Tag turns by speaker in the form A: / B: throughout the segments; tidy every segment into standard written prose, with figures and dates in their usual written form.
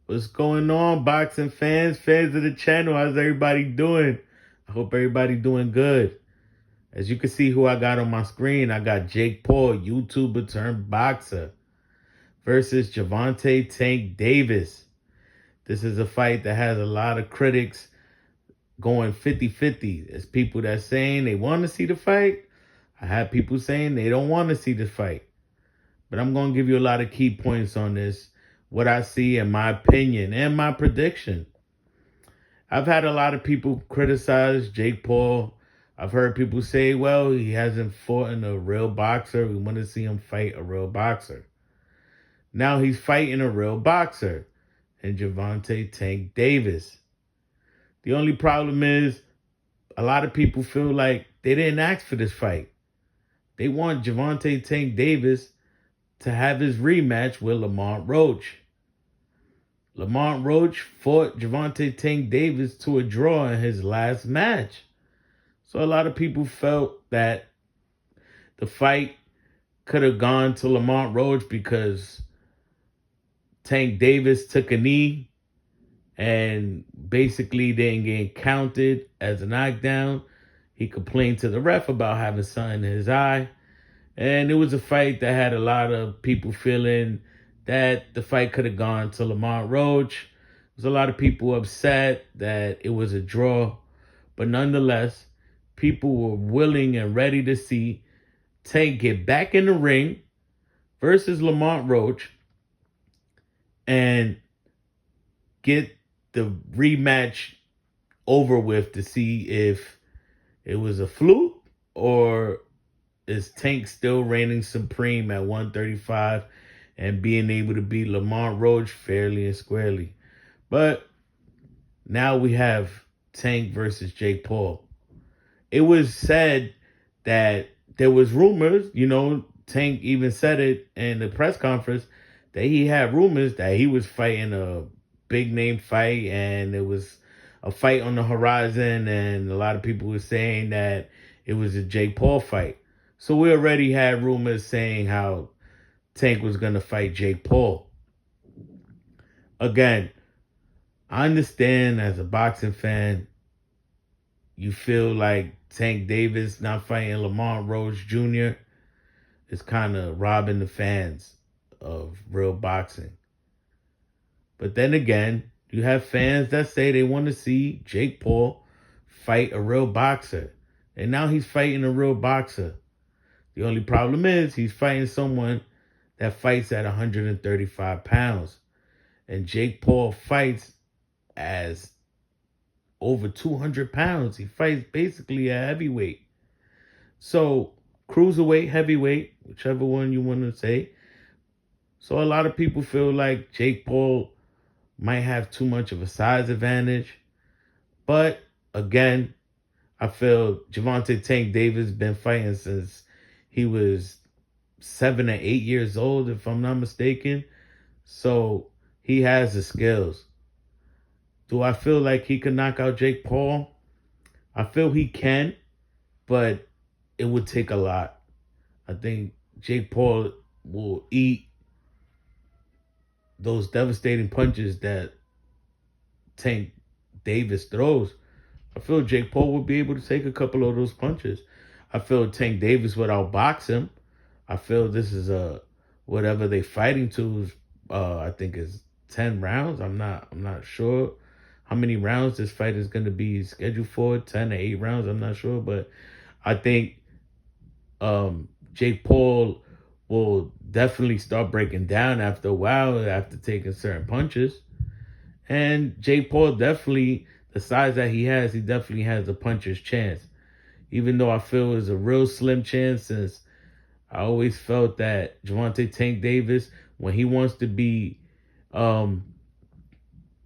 A: What's going on, boxing fans, fans of the channel? How's everybody doing? I hope everybody doing good. As you can see who I got on my screen, I got Jake Paul, YouTuber turned boxer, versus Gervonta Tank Davis. This is a fight that has a lot of critics going 50-50. There's people that saying they want to see the fight. I have people saying they don't want to see the fight. But I'm going to give you a lot of key points on this, what I see in my opinion and my prediction. I've had a lot of people criticize Jake Paul. I've heard people say, well, he hasn't fought in a real boxer. We want to see him fight a real boxer. Now he's fighting a real boxer in Gervonta Tank Davis. The only problem is a lot of people feel like they didn't ask for this fight. They want Gervonta Tank Davis to have his rematch with Lamont Roach. Lamont Roach fought Gervonta Tank Davis to a draw in his last match. So a lot of people felt that the fight could have gone to Lamont Roach because Tank Davis took a knee and basically didn't get counted as a knockdown. He complained to the ref about having something in his eye. And it was a fight that had a lot of people feeling that the fight could have gone to Lamont Roach. There's a lot of people upset that it was a draw. But nonetheless, people were willing and ready to see Tank get back in the ring versus Lamont Roach and get the rematch over with to see if it was a fluke or is Tank still reigning supreme at 135 and being able to beat Lamont Roach fairly and squarely. But now we have Tank versus Jake Paul. It was said that there was rumors, Tank even said it in the press conference, that he had rumors that he was fighting a big name fight and it was a fight on the horizon, and a lot of people were saying that it was a Jake Paul fight. So we already had rumors saying how Tank was going to fight Jake Paul. Again, I understand as a boxing fan, you feel like Tank Davis not fighting Lamont Roach Jr. is kind of robbing the fans of real boxing. But then again, you have fans that say they want to see Jake Paul fight a real boxer. And now he's fighting a real boxer. The only problem is he's fighting someone that fights at 135 pounds. And Jake Paul fights as over 200 pounds. He fights basically a heavyweight. So cruiserweight, heavyweight, whichever one you want to say. So a lot of people feel like Jake Paul might have too much of a size advantage. But again, I feel Gervonta Tank Davis been fighting since he was 7 or 8 years old, if I'm not mistaken. So he has the skills. Do I feel like he could knock out Jake Paul? I feel he can, but it would take a lot. I think Jake Paul will eat those devastating punches that Tank Davis throws. I feel Jake Paul would be able to take a couple of those punches. I feel Tank Davis would outbox him. I feel this is whatever they fighting to. I think is 10 rounds. I'm not sure how many rounds this fight is going to be scheduled for. 10 or 8 rounds. I'm not sure, but I think Jake Paul will definitely start breaking down after a while, after taking certain punches. And Jake Paul definitely, the size that he definitely has a puncher's chance. Even though I feel it's a real slim chance, since I always felt that Gervonta Tank Davis, when he wants to be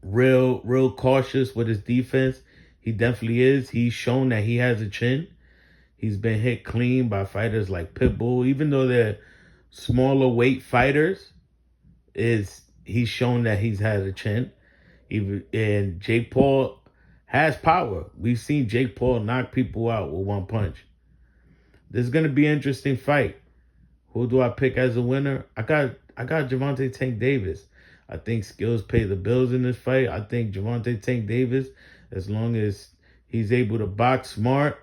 A: real cautious with his defense, he definitely is. He's shown that he has a chin. He's been hit clean by fighters like Pitbull. Even though they're smaller weight fighters, he's shown that he's had a chin. And Jake Paul has power. We've seen Jake Paul knock people out with one punch. This is going to be an interesting fight. Who do I pick as a winner? I got Gervonta Tank Davis. I think skills pay the bills in this fight. I think Gervonta Tank Davis, as long as he's able to box smart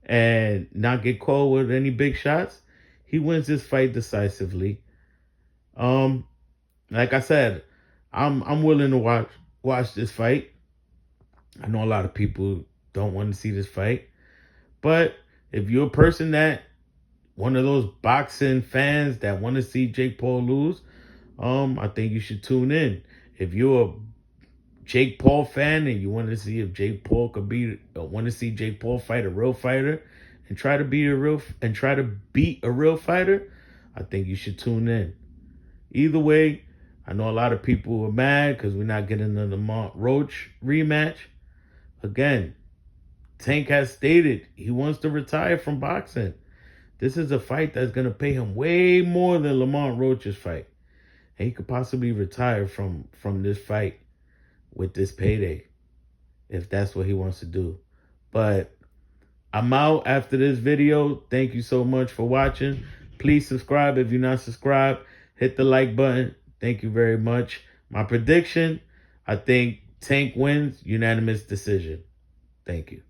A: and not get caught with any big shots, he wins this fight decisively. Um, like I said, I'm willing to watch this fight. I know a lot of people don't want to see this fight, but if you're a person that one of those boxing fans that want to see Jake Paul lose, I think you should tune in. If you're a Jake Paul fan and you want to see if Jake Paul could be, want to see Jake Paul fight a real fighter and try to beat a real fighter, I think you should tune in. Either way, I know a lot of people are mad because we're not getting the Lamont Roach rematch. Again, Tank has stated he wants to retire from boxing. This is a fight that's going to pay him way more than Lamont Roach's fight. And he could possibly retire from this fight with this payday if that's what he wants to do. But I'm out after this video. Thank you so much for watching. Please subscribe if you're not subscribed. Hit the like button. Thank you very much. My prediction, I think Tank wins unanimous decision. Thank you.